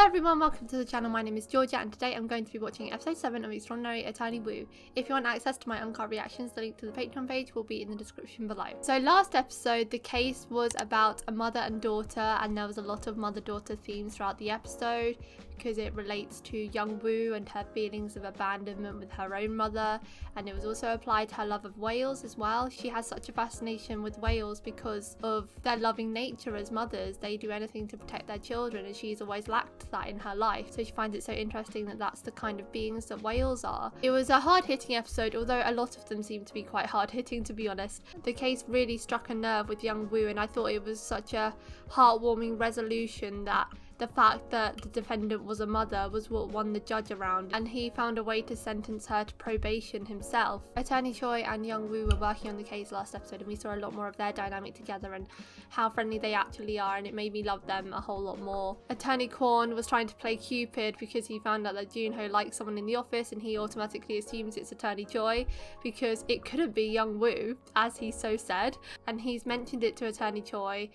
Hello everyone, welcome to the channel. My name is Georgia and today I'm going to be watching episode 7 of Extraordinary Attorney Woo. If you want access to my uncut reactions, the link to the Patreon page will be in the description below. So last episode, the case was about a mother and daughter, and there was a lot of mother-daughter themes throughout the episode because it relates to young Woo and her feelings of abandonment with her own mother, and it was also applied to her love of whales as well. She has such a fascination with whales because of their loving nature as mothers. They do anything to protect their children, and she's always lacked that in her life, so she finds it so interesting that that's the kind of beings that whales are. It was a hard-hitting episode, although a lot of them seem to be quite hard-hitting, to be honest. The case really struck a nerve with young Woo, and I thought it was such a heartwarming resolution that the fact that the defendant was a mother was what won the judge around, and he found a way to sentence her to probation himself. Attorney Choi and young Woo were working on the case last episode, and we saw a lot more of their dynamic together and how friendly they actually are, and it made me love them a whole lot more. Attorney Kwon was trying to play Cupid because he found out that Joon-Ho likes someone in the office, and he automatically assumes it's Attorney Choi because it couldn't be young Woo, as he so said, and he's mentioned it to Attorney Choi,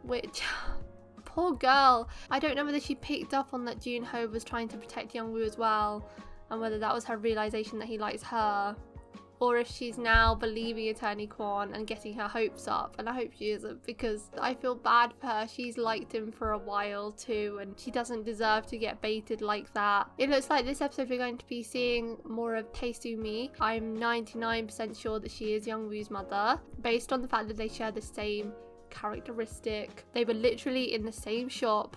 which... poor girl. I don't know whether she picked up on that Joon-Ho was trying to protect young Woo as well, and whether that was her realization that he likes her, or if she's now believing Attorney Kwon and getting her hopes up, and I hope she isn't, because I feel bad for her. She's liked him for a while too, and she doesn't deserve to get baited like that. It looks like this episode we're going to be seeing more of Tae-Soo-mi. I'm 99% sure that she is young Woo's mother, based on the fact that they share the same characteristic. They were literally in the same shop,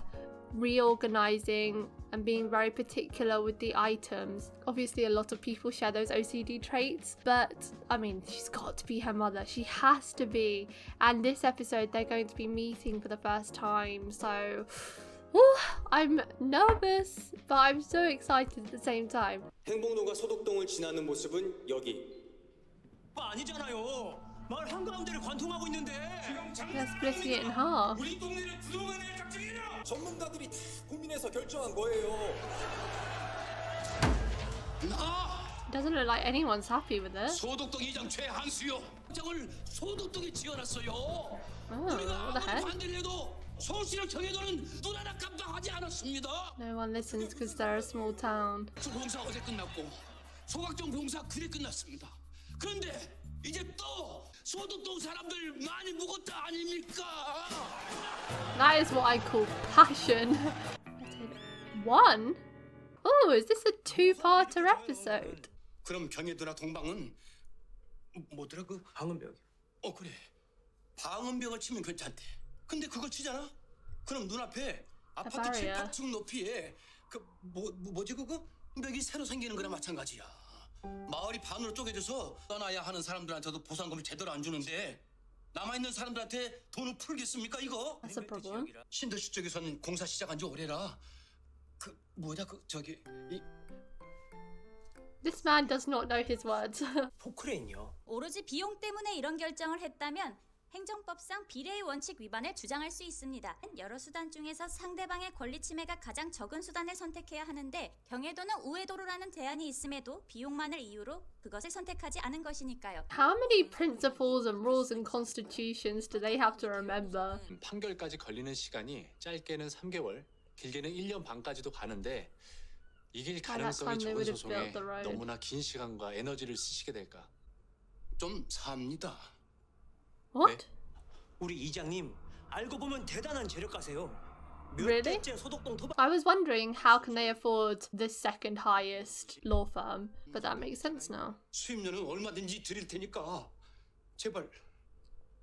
reorganizing and being very particular with the items. Obviously a lot of people share those OCD traits, but I mean, she's got to be her mother. She has to be. And this episode they're going to be meeting for the first time, so I'm nervous, but I'm so excited at the same time. 행복로가 소독동을 지나는 모습은 여기. 아니잖아요. 마을 한가운데를 관통하고 있는데. They're splitting it in half. 우리 동네를 부동안의 작정이라. 전문가들이 다 고민해서 결정한 거예요. Doesn't look like anyone's happy with it. 소독동 이장 최한수요. 장을 소독동에 지어놨어요. 우리가 what the heck? 반대를 해도 서울시랑 경기도는 눈 하나 깜빡하지 않았습니다. No one listens because they're a small town. 봉사 어제 끝났고 소각종 봉사 그래 끝났습니다. 그런데 이제 또 소독동 사람들 많이 묵었다 아닙니까? That is what I call passion. One? Oh, is this a two-parter episode? 그럼 경혜도나 동방은 뭐더라 그 방음벽. 그래 방음벽을 치면 괜찮대. 근데 그걸 치잖아? 그럼 눈앞에 아파트 barrier. 7층 높이에 그 뭐지 그거 벽이 새로 생기는 거랑 마찬가지야. 마을이 반으로 쪼개져서 떠나야 하는 사람들한테도 보상금을 제대로 안 주는데 남아있는 사람들한테 돈을 풀겠습니까 이거? That's a problem. 신도시 쪽에서는 공사 시작한 지 오래라. 그 뭐냐 그 저기 This man does not know his words. 포크레인요. 오로지 비용 때문에 이런 결정을 했다면 행정법상 비례의 원칙 위반을 주장할 수 있습니다. 여러 수단 중에서 상대방의 권리 침해가 가장 적은 수단을 선택해야 하는데 경혜도는 우회도로라는 대안이 있음에도 비용만을 이유로 그것을 선택하지 않은 것이니까요. How many principles and rules and constitutions do they have to remember? 판결까지 걸리는 시간이 짧게는 3개월, 길게는 1년 반까지도 가는데 이길 가능성이 적은 소송에 너무나 긴 시간과 에너지를 쓰시게 될까? 좀 삽니다. What? 우리 이장님 알고 보면 대단한 재력가세요. 몇 Really? 대째 소독동 도박. I was wondering how can they afford the second highest law firm, but that makes sense now. 수임료는 얼마든지 드릴 테니까 제발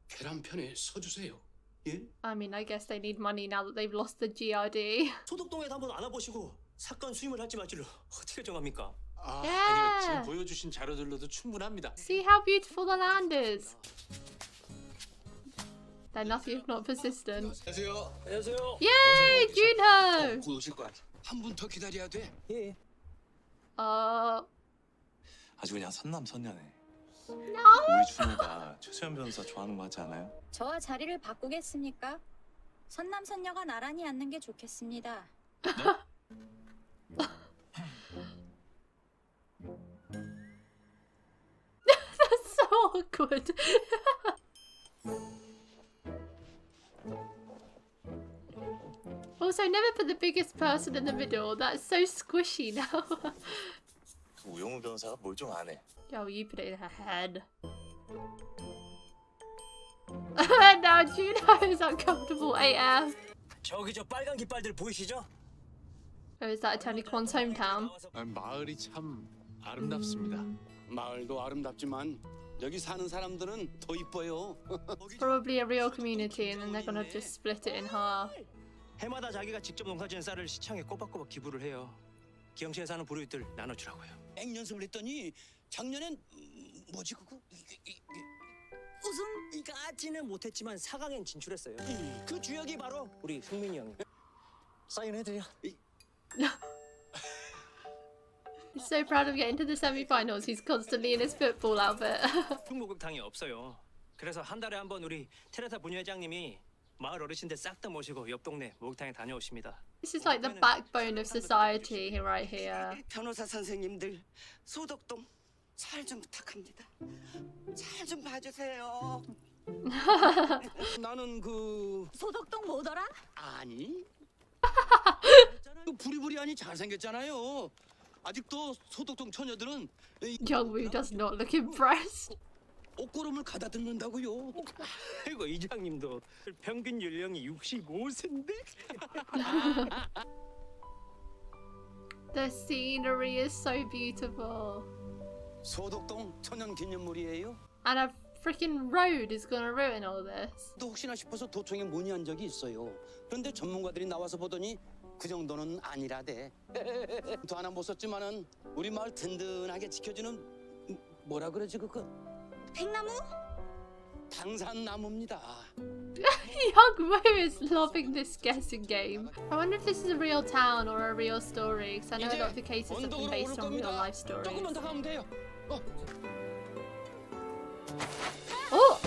계란편에 서주세요. 예? I mean, I guess they need money now that they've lost the GRD. 소독동에도 한번 알아보시고 사건 수임을 할지 말지를 어떻게 정합니까? 아니요, 지금 보여주신 자료들로도 충분합니다. See how beautiful the land is. They're nothing if not persistent. 안녕하세요. 안녕하세요. Yay, Joon-Ho! 곧 오실 거야. 한 분 더 기다려야 돼. 예. 아주 그냥 선남선녀네. 우리 준호가 최수연 변호사 좋아하는 거 같지 않아요? 저와 자리를 바꾸겠습니까? 선남선녀가 나란히 앉는 게 좋겠습니다. That's so awkward. Also, never put the biggest person in the middle. That's so squishy now. 그 우영우 변호사가 뭘 좀 안 해. Yo, you put it in her head. Now Juno is uncomfortable AF. 저기 저 빨간 깃발들 보이시죠? Or is that Attorney Kwan's hometown? 마을이 참 아름답습니다. 마을도 아름답지만 여기 사는 사람들은 더 이뻐요. Probably a real community, and then they're gonna just split it in half. 해마다 자기가 직접 농사지은 쌀을 시청에 꼬박꼬박 기부를 해요. 기영시에 사는 부류들 나눠주라고요. 앵연습을 했더니 작년엔 뭐지 그거? 우승까지는 못했지만 4강엔 진출했어요. 그 주역이 바로 우리 승민이 형이. 사인해드려. He's so proud of getting to the semi-finals. He's constantly in his football outfit. 목욕탕이 없어요. 그래서 한 달에 한 번 우리 테레사 분회장님이 마을 어르신들 싹 다 모시고 옆 동네 목욕탕에 다녀오십니다. This is like the backbone of society right here. 변호사 선생님들 소독동 잘 좀 부탁합니다. 잘 좀 봐주세요. 나는 그 소독동 뭐더라? 아니 그 부리부리하니 잘생겼잖아요. 아직도 소독동 처녀들은 Youngwoo does not look impressed. 옷걸음을 가다듬는다고요. 아이고 이장님도 평균 연령이 65세인데? The scenery is so beautiful. 소독동 천연 기념물이에요. And a freaking road is gonna ruin all this. 또 혹시나 싶어서 도청에 문의한 적이 있어요. 그런데 전문가들이 나와서 보더니 그 정도는 아니라대. 또 하나 못 썼지만은 우리 마을 든든하게 지켜주는 뭐라 그러지 그거? 백나무? 당산나무입니다. Youngwoo is loving this guessing game. I wonder if this is a real town or a real story, because I know a lot of the cases have been based on real life stories. 조금만 더 가면 돼요. Oh!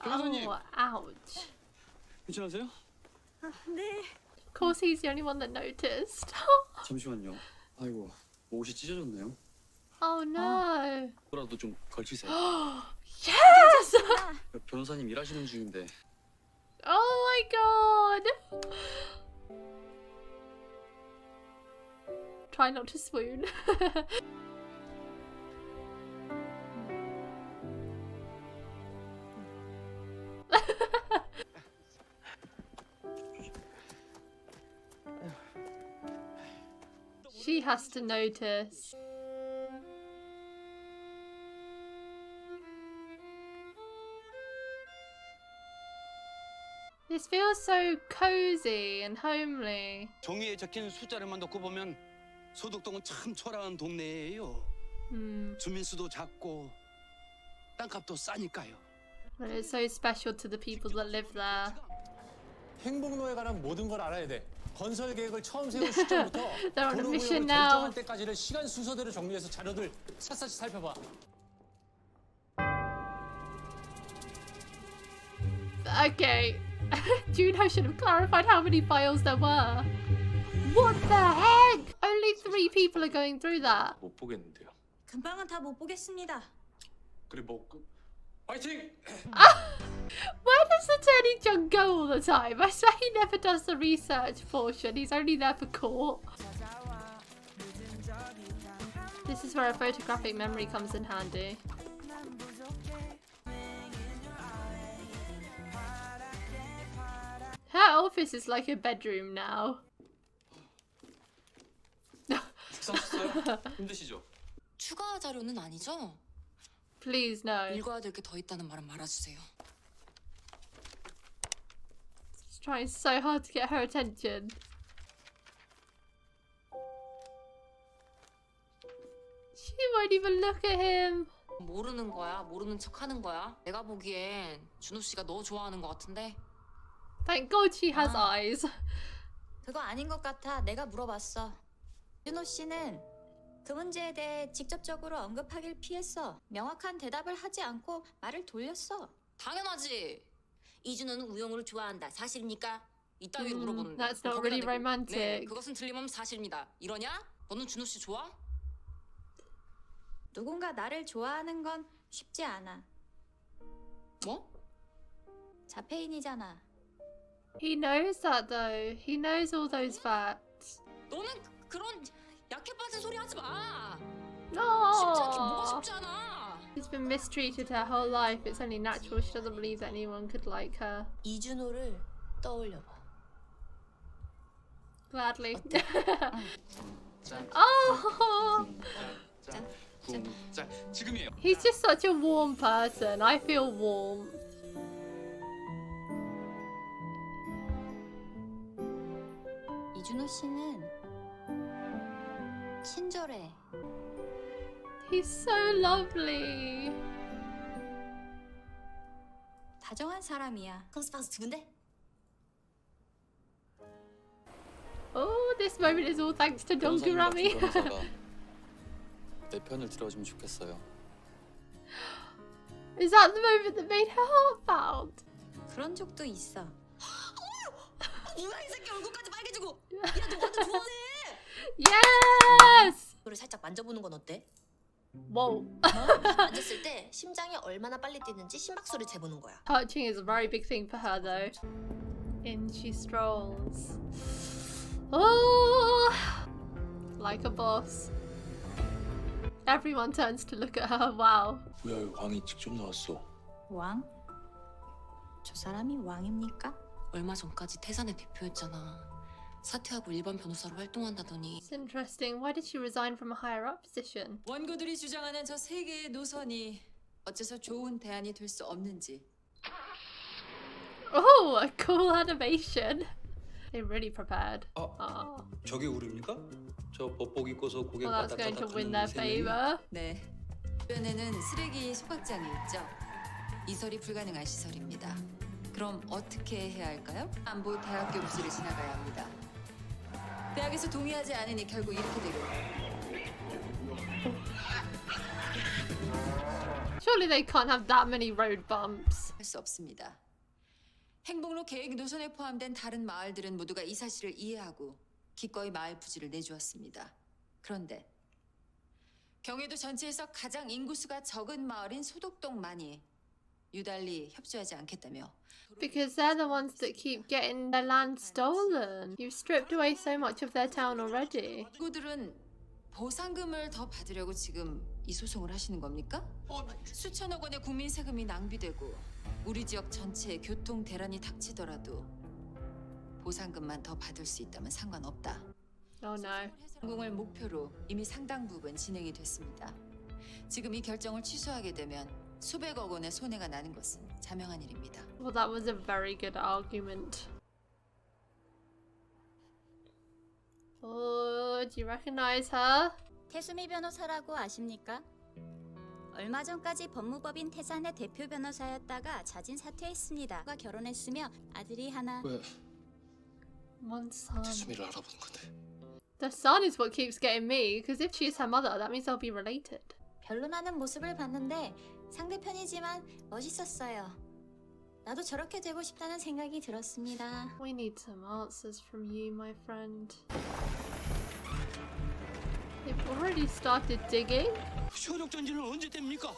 변호사님. Oh, ouch. 괜찮으세요? 네. Of course he's the only one that noticed. 잠시만요. 아이고 옷이 찢어졌네요. Oh no. 뭐라도 좀 걸치세요. Yes! 변호사님 일하시는 중인데. Oh my god. Try not to swoon. She has to notice. This feels so cozy and homely. 종이에 적힌 숫자를만 놓고 보면 소독동은 참 초라한 동네예요. 주민수도 작고 땅값도 싸니까요. But it's so special to the people that live there. 행복로에 관한 모든 걸 알아야 돼. 건설 계획을 처음 세운 시점부터 They're on a 도로 mission 구역을 now. 결정할 때까지를 시간 순서대로 정리해서 자료들 샅샅이 살펴봐. Okay. Juno should have clarified how many files there were. What the heck? Only 3 people are going through that. 못 보겠는데요. 금방은 다 못 보겠습니다. 그래 뭐 파이팅! Where does Attorney John go all the time? I swear he never does the research portion. He's only there for court. This is where a photographic memory comes in handy. Her office is like a bedroom now. 식사하셨어요? 힘드시죠? 추가 자료는 아니죠? Please no. 읽어야 될 게 더 있다는 말은 말아주세요. He's trying so hard to get her attention. She won't even look at him. 모르는 거야? 모르는 척하는 거야? 내가 보기엔 준호 씨가 너 좋아하는 것 같은데? Thank God she has eyes. 그거 아닌 것 같아. 내가 물어봤어. 준호 씨는 그 문제에 대해 직접적으로 언급하길 피했어. 명확한 대답을 하지 않고 말을 돌렸어. 당연하지. 이준호는 우영우를 좋아한다. 사실입니까? 이따위로 물어보는데. That's not 거기다 really 대고, romantic. 네, 그것은 틀림없는 사실입니다. 이러냐? 너는 준호 씨 좋아? 누군가 나를 좋아하는 건 쉽지 않아. 뭐? 자폐인이잖아. He knows that though. He knows all those facts. 너는 그런 약해 빠진 소리 하지 마. 쉽지 않게 뭐가 No. 쉽잖아. She's been mistreated her whole life. It's only natural she doesn't believe that anyone could like her. 이준호를 떠올려봐. Gladly. 짠. Oh, 짠. 짠. 지금이에요. he's just such a warm person. I feel warm. 이준호 씨는 친절해. He's so lovely. 다정한 사람이야. 컴스방스 두근데? Oh, this moment is all thanks to 변호사님 같은 Dongurami. 변호사가 내 편을 들어주면 좋겠어요. Is that the moment that made her heart pound? 그런 적도 있어. 뭐야 이 새끼 얼굴까지 빨개지고. 야 너 완전 좋아하네. Yes! 너를 살짝 만져보는 건 어때? Whoa. 만졌을 때 심장이 얼마나 빨리 뛰는지 심박수를 재보는 거야. Touching is a very big thing for her though. In she strolls. Oh, like a boss. Everyone turns to look at her. Wow. 뭐야, 왕이 직접 나왔어. 왕? 저 사람이 왕입니까? 얼마 전까지 태산의 대표였잖아. 사퇴하고 일반 변호사로 활동한다더니 It's interesting. Why did she resign from a higher up position? 원고들이 주장하는 저 세 개의 노선이 어째서 좋은 대안이 될 수 없는지. Oh, a cool animation. They really prepared. Oh. 저게 우리입니까? 저 법복 입고서 고개 Well, that's going to win their 바닥바닥하는 세 명이? 아, favor. 네. 주변에는 쓰레기 소각장이 있죠. 이설이 불가능한 시설입니다. 그럼 어떻게 해야 할까요? 안보 대학 교부지를 지나가야 합니다. 대학에서 동의하지 않으니 결국 이렇게 되겠네요. Surely they can't have that many road bumps. 할 수 없습니다. 행복로 계획 노선에 포함된 다른 마을들은 모두가 이 사실을 이해하고 기꺼이 마을 부지를 내주었습니다. 그런데 경기도 전체에서 가장 인구수가 적은 마을인 소독동만이 유달리 협조하지 않겠다며 Because they're the ones that keep getting their land stolen. You've stripped away so much of their town already. 친구들은 보상금을 더 받으려고 지금 이 소송을 하시는 겁니까? 수천억 원의 국민 세금이 낭비되고 우리 지역 전체에 교통 대란이 닥치더라도 보상금만 더 받을 수 있다면 상관없다. Oh no. 성공을 목표로 이미 상당 부분 진행이 됐습니다. 지금 이 결정을 취소하게 되면 수백억 원의 손해가 나는 것은 자명한 일입니다. Well, that was a very good argument. Oh, do you recognize her? 태수미 변호사라고 아십니까? 얼마 전까지 법무법인 태산의 대표 변호사였다가 자진 사퇴했습니다. 결혼했으며 아들이 하나. 왜 One son. 태수미를 알아보는 건데? The son is what keeps getting me, because if she's her mother, that means they'll be related. 변론하는 모습을 봤는데 상대편이지만 멋있었어요. 나도 저렇게 되고 싶다는 생각이 들었습니다. We need some answers from you, my friend. They've already started digging. 소독 전지는 언제 됩니까?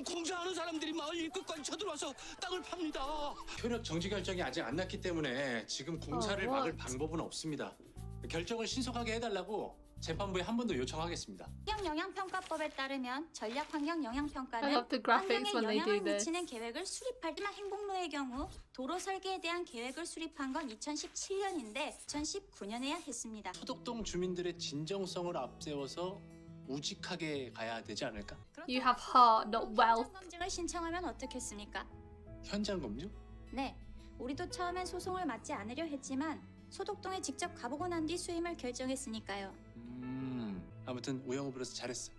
공사하는 사람들이 마을 입구까지 쳐들어와서 땅을 팝니다. 효력 정지 결정이 아직 안 났기 때문에 지금 공사를 막을 what? 방법은 없습니다. 결정을 신속하게 해달라고 재판부에 한 번 더 요청하겠습니다. 환경영향평가법에 따르면 전략환경 I 영향평가는 love the graphics when 환경에 they do 영향을 this. 미치는 계획을 수립할 때만 행복로의 경우 도로 설계에 대한 계획을 수립한 건 2017년인데 2019년에야 했습니다. 소독동 주민들의 진정성을 앞세워서 우직하게 가야 되지 않을까? You have heart, not wealth. 검증을 신청하면 어떻겠습니까? 현장 검증? 네, 우리도 처음엔 소송을 맡지 않으려 했지만 소독동에 직접 가보고 난 뒤 수임을 결정했으니까요. 아무튼 우영우 브로스 잘했어.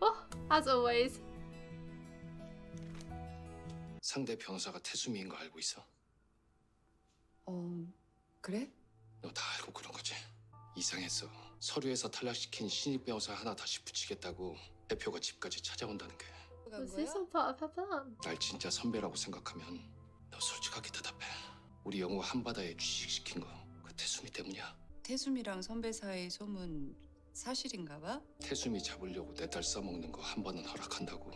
Oh, as always. 상대 변호사가 태수미인 거 알고 있어? 그래? 너 다 알고 그런 거지? 이상했어. 서류에서 탈락시킨 신입 변호사 하나 다시 붙이겠다고 대표가 집까지 찾아온다는 게. Was this all part of her plan? 날 진짜 선배라고 생각하면 너 솔직하게 대답해. 우리 영우 한바다에 취직시킨 거 그 태수미 때문이야. 태수미랑 선배 사이 소문 사실인가 봐? 태수미 잡으려고 내 딸 써먹는 거 한 번은 허락한다고.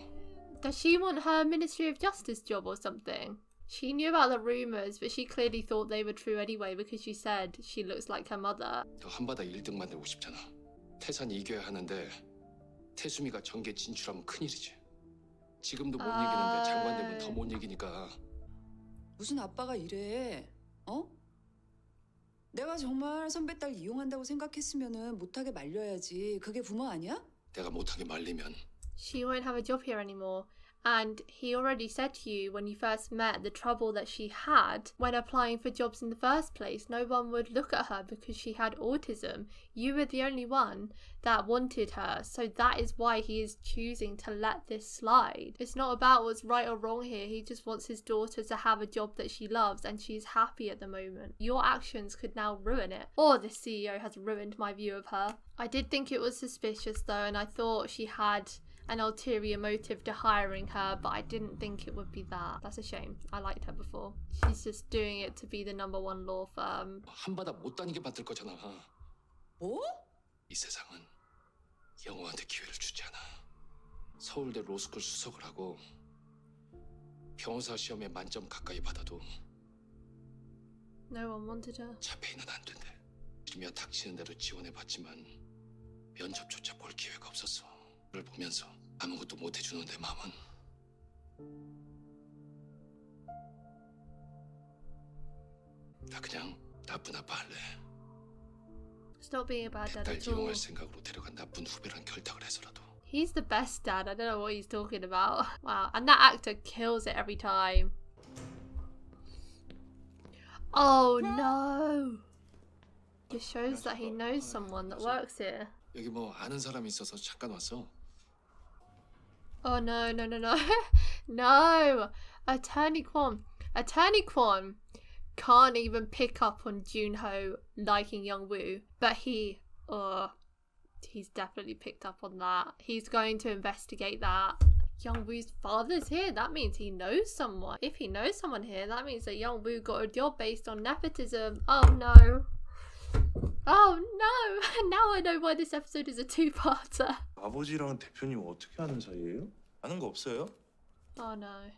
Does she want her Ministry of Justice job or something? She knew about the rumours, but she clearly thought they were true anyway because she said she looks like her mother. 너 한바다 1등 만들고 싶잖아. 태산이 이겨야 하는데 태수미가 정계 진출하면 큰일이지. 지금도 못 이기는데 장관 되면 더 못 이기니까. 무슨 아빠가 이래? 어? 내가 정말 선배 딸 이용한다고 생각했으면은 못하게 말려야지. 그게 부모 아니야? 내가 못하게 말리면 She won't have a job here anymore. And he already said to you when you first met the trouble that she had when applying for jobs in the first place. No one would look at her because she had autism. You were the only one that wanted her. So that is why he is choosing to let this slide. It's not about what's right or wrong here. He just wants his daughter to have a job that she loves and she's happy at the moment. Your actions could now ruin it. Or the CEO has ruined my view of her. I did think it was suspicious though, and I thought she had an ulterior motive to hiring her, but I didn't think it would be that. That's a shame. I liked her before. She's just doing it to be the #1 law firm. 한바다 못 다니게 만들 거잖아. 뭐? 이 세상은 영호한테 기회를 주지 않아. 서울대 로스쿨 수석을 하고 변호사 시험에 만점 가까이 받아도 No one wanted her. 차페이는 안 된대. 이며 닥치는 대로 지원해봤지만 면접조차 볼 기회가 없었어. 를 보면서 아무것도 못 해주는 내 마음은 나 그냥 나쁜 아빠 할래. Stop being a bad dad 딸 at all. 이용할 생각으로 데려간 나쁜 후배란 결탁을 해서라도. He's the best dad. I don't know what he's talking about. Wow, and that actor kills it every time. Oh no! It shows that he knows someone that works here. 여기 뭐 아는 사람이 있어서 잠깐 왔어. Oh no, no, no, no. No! Attorney Kwon can't even pick up on Joon-Ho liking Young-woo, but he's definitely picked up on that. He's going to investigate that. Young-woo's father's here. That means he knows someone. If he knows someone here, that means that Young-woo got a job based on nepotism. Oh no. Oh no! Now I know why this episode is a two-parter. 아버지랑 대표님 어떻게 아는 사이예요? 아는 거 없어요? Oh no.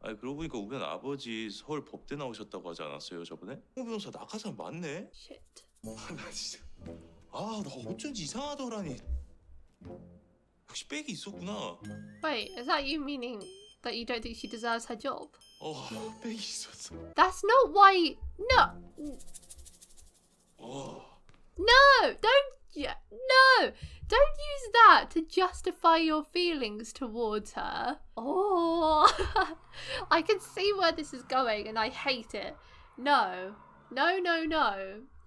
아니 그러고 보니까 우변 아버지 서울 법대 나오셨다고 하지 않았어요 저번에? 홍 변호사 낙하산 맞네? Shit. 나 진짜 나 어쩐지 이상하더라니. 역시 백이 있었구나. Wait, is that you meaning that you don't think she deserves her job? 백이 있었어. That's not why. No. No, don't use that to justify your feelings towards her. Oh, I can see where this is going and I hate it. No.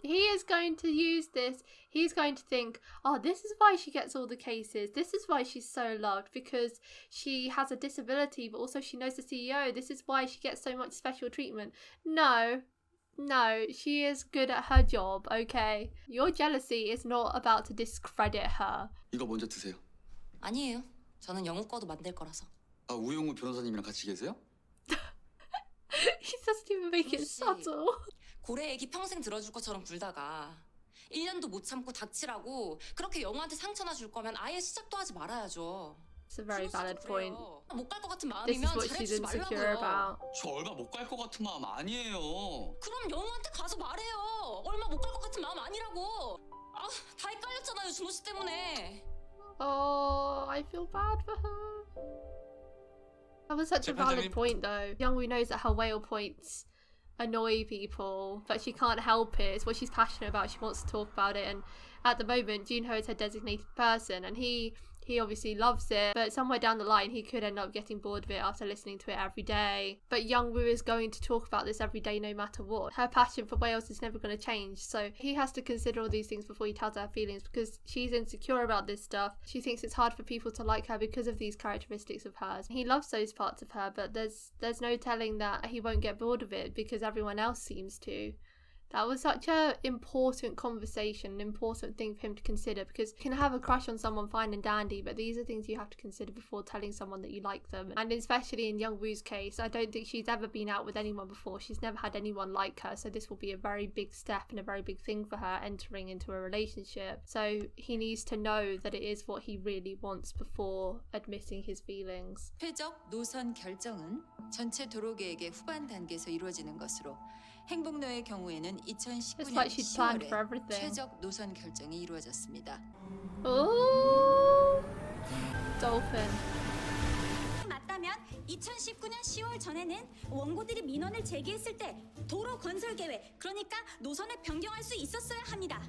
He is going to use this. He's going to think, oh, this is why she gets all the cases. This is why she's so loved, because she has a disability, but also she knows the CEO. This is why she gets so much special treatment. No, she is good at her job, okay? Your jealousy is not about to discredit her. 이거 먼저 드세요. 아니에요. 저는 영우 거도 만들 거라서. 아, 우영우 변호사님이랑 같이 계세요? He doesn't even make it subtle. 고래 애기 평생 들어줄 것처럼 굴다가 1년도 못 참고 닥치라고 그렇게 영우한테 상처나 줄 거면 아예 시작도 하지 말아야죠. It's a very valid point. 못 갈 것 같은 This is 마음이면 what she's 잘해주지 insecure 말라고요. about. 저 얼마 못 갈 것 같은 마음 아니에요. 그럼 영우한테 가서 말해요. 얼마 못 갈 것 같은 마음 아니라고. 다 헷갈렸잖아요, 준호 씨 때문에. Oh, I feel bad for her. That was such a valid point though. Young-woo knows that her whale points annoy people, but she can't help it. It's what she's passionate about. She wants to talk about it, and at the moment Joon-Ho is her designated person, and he obviously loves it, but somewhere down the line he could end up getting bored of it after listening to it every day. But Young-woo is going to talk about this every day no matter what. Her passion for whales is never going to change, so he has to consider all these things before he tells her feelings, because she's insecure about this stuff. She thinks it's hard for people to like her because of these characteristics of hers. He loves those parts of her, but there's no telling that he won't get bored of it because everyone else seems to. That was such an important conversation, an important thing for him to consider, because you can have a crush on someone fine and dandy, but these are things you have to consider before telling someone that you like them. And especially in Young Woo's case, I don't think she's ever been out with anyone before. She's never had anyone like her, so this will be a very big step and a very big thing for her entering into a relationship. So he needs to know that it is what he really wants before admitting his feelings. 최적 노선 결정은 전체 도로 계획의 후반 단계에서 이루어지는 것으로 행복로의 경우에는 2019년 like she'd planned 10월에 for everything. 최적 노선 결정이 이루어졌습니다. Ooh, dolphin. 맞다면 2019년 10월 전에는 원고들이 민원을 제기했을 때 도로 건설 계획, 그러니까 노선을 변경할 수 있었어야 합니다.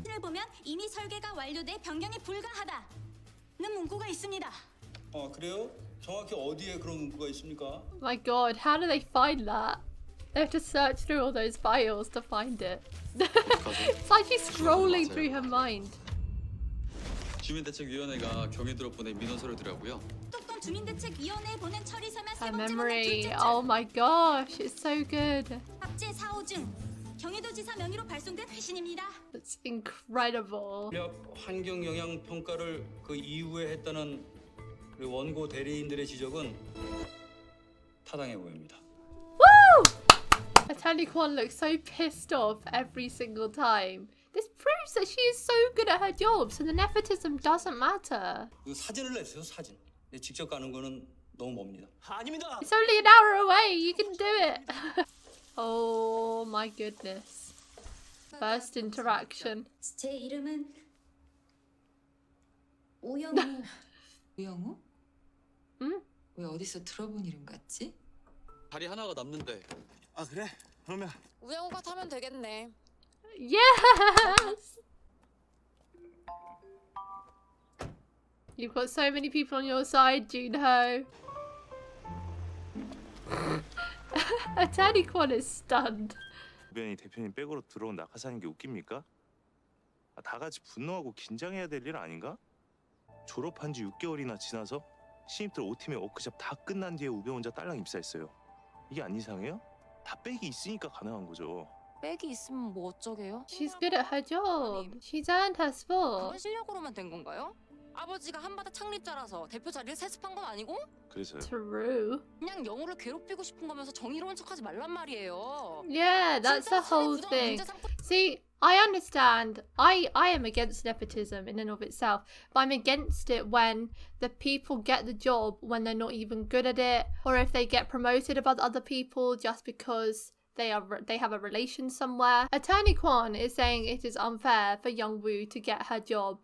을 보면 이미 설계가 완료돼 변경이 불가하다는 문구가 있습니다. 그래요? 정확히 어디에 그런 문구가 있습니까? My god, how do they find that? They have to search through all those files to find it. It's like she's scrolling through her mind. 주민대책위원회가 경위도로 보낸 민원서류더라고요. 소독동 주민대책위원회에 보낸 처리서면 세 Her 번째 memory, 문은 oh my gosh, it's so good. 합제 4호증 경기도지사 명의로 발송된 회신입니다. It's incredible. 환경 영향 평가를 그 이후에 했다는 그 원고 대리인들의 지적은 타당해 보입니다. Woo! Attorney Kwon looks so pissed off every single time. This proves that she is so good at her job, so the nepotism doesn't matter. 그 사진을 내세요, 사진. 직접 가는 거는 너무 멉니다. 아닙니다. It's only an hour away, you can do it. Oh my goodness. First interaction. 제 이름은 우영우. 우영우? 응? 왜 어디서 들어본 이름 같지? 다리 하나가 남는데. 아 그래? 그러면 우영우가 타면 되겠네. Yes! You've got so many people on your side, JOON-HO. Attorney Kwon is stunned. 주변이 대표님 백으로 들어온 낙하산인 게 웃깁니까? 다 같이 분노하고 긴장해야 될 일 아닌가? 졸업한 지 6개월이나 지나서 신입들 5팀의 워크숍 다 끝난 뒤에 우병 혼자 딸랑 입사했어요. 이게 안 이상해요? 다 백이 있으니까 가능한 거죠. 백이 있으면 뭐 어쩌게요? She's good at her job. She's earned her spot. 그건 실력으로만 된 건가요? 아버지가 한바다 창립자라서 대표 자리를 세습한 건 아니고? 그래서요. True. 그냥 영우를 괴롭히고 싶은 거면서 정의로운 척하지 말란 말이에요. Yeah, that's the whole thing. See, I understand. I am against nepotism in and of itself, but I'm against it when the people get the job when they're not even good at it, or if they get promoted above other people just because they have a relation somewhere. Attorney Kwon is saying it is unfair for Young Woo to get a job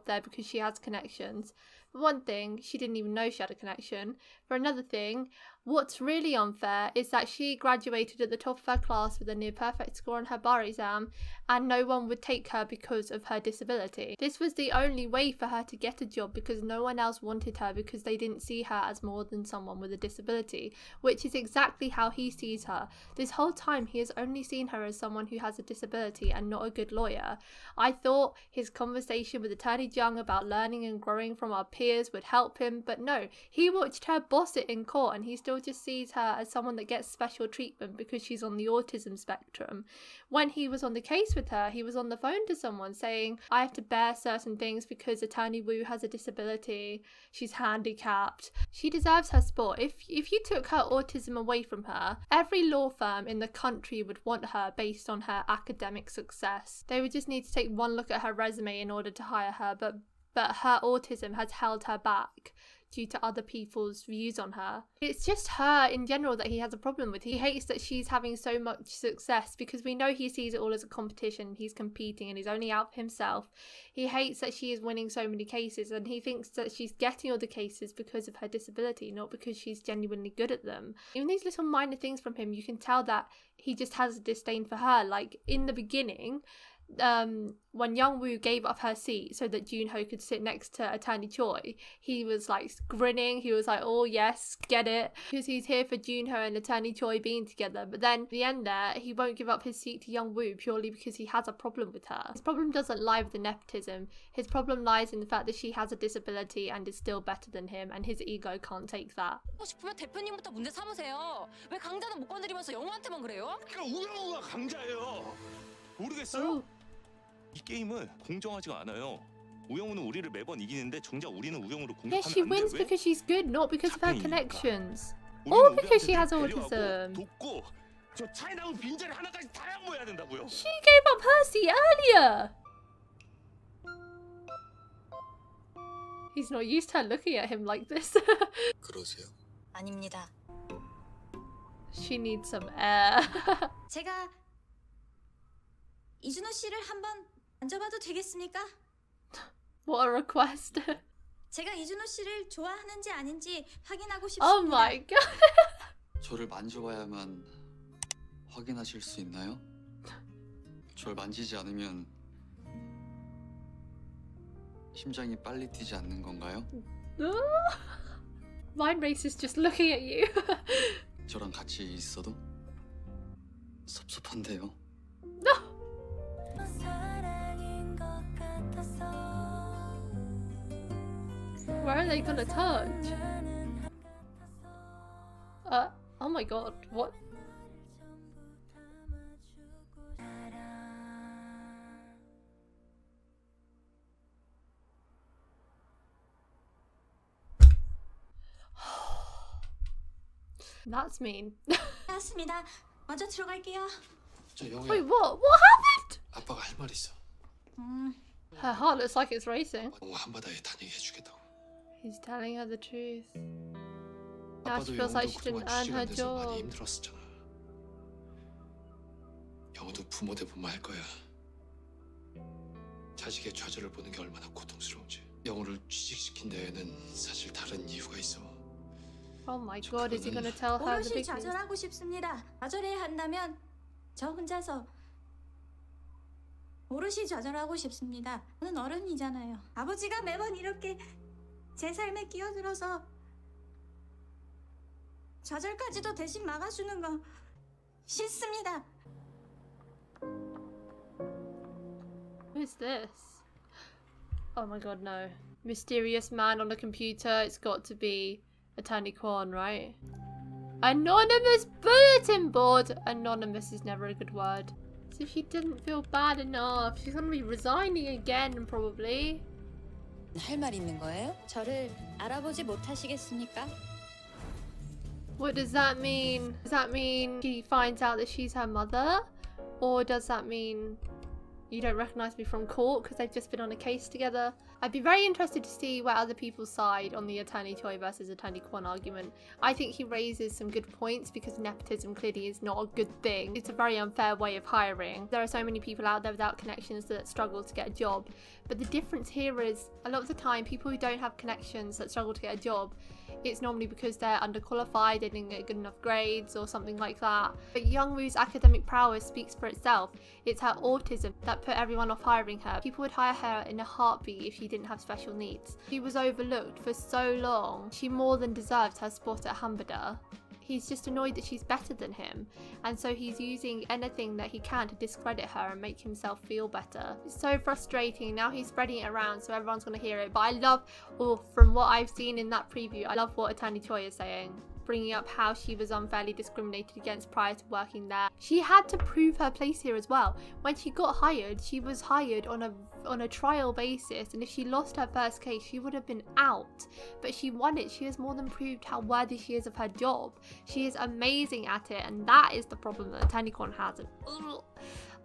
there because she has connections. For one thing, she didn't even know she had a connection. For another thing, what's really unfair is that she graduated at the top of her class with a near perfect score on her bar exam, and no one would take her because of her disability. This was the only way for her to get a job because no one else wanted her because they didn't see her as more than someone with a disability, which is exactly how he sees her. This whole time he has only seen her as someone who has a disability and not a good lawyer. I thought his conversation with Attorney Jung about learning and growing from our peers would help him, but no, he watched her boss it in court and he still just sees her as someone that gets special treatment because she's on the autism spectrum. When he was on the case with her, he was on the phone to someone saying, I have to bear certain things because Attorney Woo has a disability, she's handicapped. She deserves her spot. If you took her autism away from her, every law firm in the country would want her based on her academic success. They would just need to take one look at her resume in order to hire her, but her autism has held her back due to other people's views on her. It's just her in general that he has a problem with. He hates that she's having so much success because we know he sees it all as a competition. He's competing and he's only out for himself. He hates that she is winning so many cases and he thinks that she's getting all the cases because of her disability, not because she's genuinely good at them. Even these little minor things from him, you can tell that he just has a disdain for her. Like in the beginning, when Young-woo gave up her seat so that Joon-Ho could sit next to Attorney Choi, he was like grinning. He was like, oh yes, get it, because he's here for Joon-Ho and Attorney Choi being together. But then at the end there, he won't give up his seat to Young-woo purely because he has a problem with her. His problem doesn't lie with the nepotism. His problem lies in the fact that she has a disability and is still better than him, and his ego can't take that. 싶으면 대표님부터 문제 삼으세요. 왜 강자는 못 건드리면서 영우한테만 그래요? 그러니까 우영우가 강자예요. 모르겠어요? 이 게임은 공정하지가 않아요. 우영우는 우리를 매번 이기는데 정작 우리는 우영우를 공격하면 Yeah, she 안 돼. wins 왜? because she's good, not because of her connections. 우리는 Or because she 우리한테 has 배려하고 autism. 돕고 저 차에 나온 빈자리 하나까지 다 양보해야 된다고요. She gave up her seat earlier. He's not used to her looking at him like this. 그러세요? 아닙니다. She needs some air. 제가 이준호 씨를 한번 만져봐도 되겠습니까? What a request. 제가 이준호 씨를 좋아하는지 아닌지 확인하고 싶습니다. Oh my god. 저를 만져봐야만 확인하실 수 있나요? 저를 만지지 않으면 심장이 빨리 뛰지 않는 건가요? Mind race is just looking at you. 저랑 같이 있어도 섭섭한데요. Where are they gonna touch? Oh my god, what? That's mean. 맞습니다. 먼저 들어갈게요. 저 영우야. Wait, what? What happened? 아빠가 할 말 있어. Her heart looks like it's racing. 영우 한바다에 다니게 해주겠다고. He's telling her the truth. Now she 아빠도 feels like she 영우도 didn't 그동안 earn 취직안 her 돼서 많이 job. 힘들었었잖아. 영우도 부모 대 보면 알 거야. 자식의 좌절을 보는 게 얼마나 고통스러운지. 영우를 취직시킨 데에는 사실 다른 이유가 있어. Oh my god, is he gonna tell her the 오롯이 big news? 좌절하고 싶습니다. 좌절해야 한다면 저 혼자서 오롯이 좌절하고 싶습니다. 저는 어른이잖아요. 아버지가 매번 이렇게 제 삶에 끼어들어서 좌절까지도 대신 막아주는 거 싫습니다. Who's this? Oh my god, no. Mysterious man on a computer. It's got to be Attorney Kwon, right? Anonymous bulletin board! Anonymous is never a good word. So she didn't feel bad enough. She's gonna be resigning again, probably. 할 말 있는 거예요? 저를 알아보지 못하시겠습니까? What does that mean? Does that mean she finds out that she's her mother? Or does that mean you don't recognise me from court because they've just been on a case together? I'd be very interested to see where other people side on the Attorney Choi versus Attorney Kwon argument. I think he raises some good points because nepotism clearly is not a good thing. It's a very unfair way of hiring. There are so many people out there without connections that struggle to get a job. But the difference here is a lot of the time people who don't have connections that struggle to get a job, it's normally because they're underqualified, they didn't get good enough grades or something like that. But Young-woo's academic prowess speaks for itself. It's her autism that put everyone off hiring her. People would hire her in a heartbeat if she didn't have special needs. She was overlooked for so long. She more than deserved her spot at Hanbada. He's just annoyed that she's better than him, and so he's using anything that he can to discredit her and make himself feel better. It's so frustrating. Now he's spreading it around so everyone's going to hear it. But I love, from what I've seen in that preview, I love what Attorney Choi is saying, bringing up how she was unfairly discriminated against prior to working there. She had to prove her place here as well. When she got hired, she was hired on a trial basis, and if she lost her first case, she would have been out. But she won it. She has more than proved how worthy she is of her job. She is amazing at it, and that is the problem that Attorney Kwon has.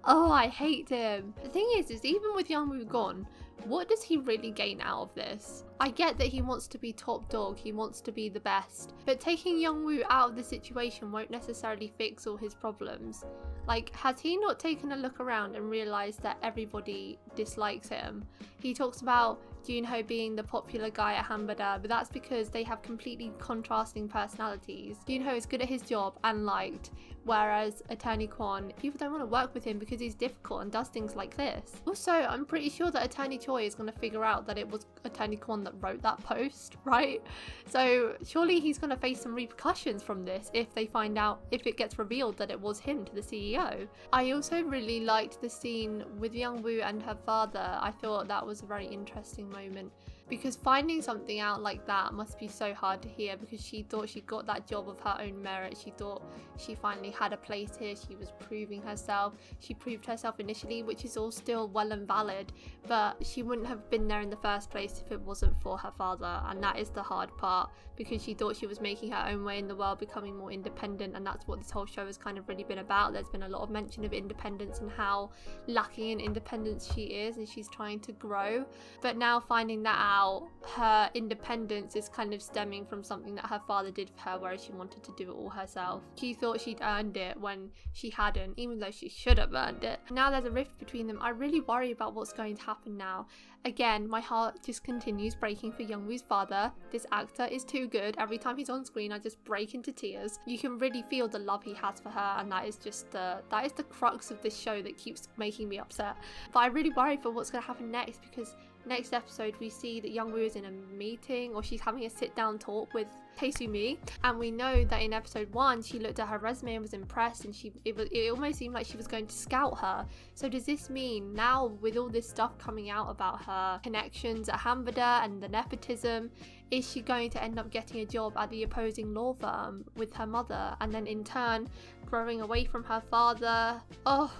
Oh, I hate him. The thing is even with Young-woo gone, what does he really gain out of this? I get that he wants to be top dog, he wants to be the best, but taking Young-woo out of the situation won't necessarily fix all his problems. Like, has he not taken a look around and realised that everybody dislikes him? He talks about Joon-Ho being the popular guy at Hanbada, but that's because they have completely contrasting personalities. Joon-Ho is good at his job and liked, whereas Attorney Kwon, people don't want to work with him because he's difficult and does things like this. Also, I'm pretty sure that Attorney Choi is going to figure out that it was Attorney Kwon that wrote that post, right? So surely he's going to face some repercussions from this if they find out, if it gets revealed that it was him to the CEO. I also really liked the scene with Young-woo and her father. I thought that was a very interesting moment, because finding something out like that must be so hard to hear, because she thought she got that job of her own merit. She thought she finally had a place here. She was proving herself. She proved herself initially, which is all still well and valid, but she wouldn't have been there in the first place if it wasn't for her father, and that is the hard part, because she thought she was making her own way in the world, becoming more independent, and that's what this whole show has kind of really been about. There's been a lot of mention of independence and how lacking in independence she is, and she's trying to grow. But now finding that out, her independence is kind of stemming from something that her father did for her, whereas she wanted to do it all herself. She thought she'd earned it when she hadn't, even though she should have earned it. Now there's a rift between them. I really worry about what's going to happen now. Again, my heart just continues breaking for Young-woo's father. This actor is too good. Every time he's on screen, I just break into tears. You can really feel the love he has for her, and that is the crux of this show that keeps making me upset. But I really worry for what's going to happen next, because next episode we see that Young-woo is in a meeting, or she's having a sit-down talk with Tae-soo-mi, and we know that in episode 1 she looked at her resume and was impressed, and it almost seemed like she was going to scout her. So does this mean now, with all this stuff coming out about her connections at Hanbada and the nepotism, is she going to end up getting a job at the opposing law firm with her mother, and then in turn growing away from her father? Oh,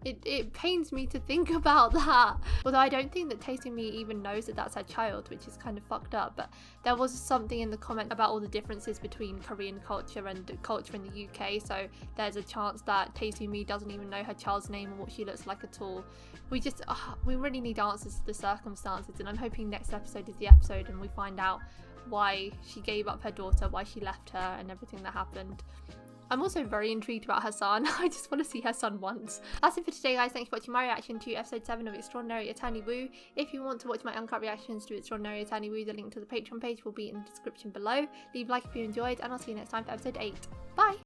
it pains me to think about that. Although I don't think that Tae-soo-mi even knows that that's her child, which is kind of fucked up. But there was something in the comment about all the differences between Korean culture and culture in the UK, so there's a chance that Tae-soo-mi doesn't even know her child's name or what she looks like at all. We really need answers to the circumstances, and I'm hoping next episode is the episode and we find out why she gave up her daughter, why she left her, and everything that happened. I'm also very intrigued about her son. I just want to see her son once. That's it for today, guys. Thanks for watching my reaction to episode 7 of Extraordinary Attorney Woo. If you want to watch my uncut reactions to Extraordinary Attorney Woo, the link to the Patreon page will be in the description below. Leave a like if you enjoyed, and I'll see you next time for episode 8. Bye!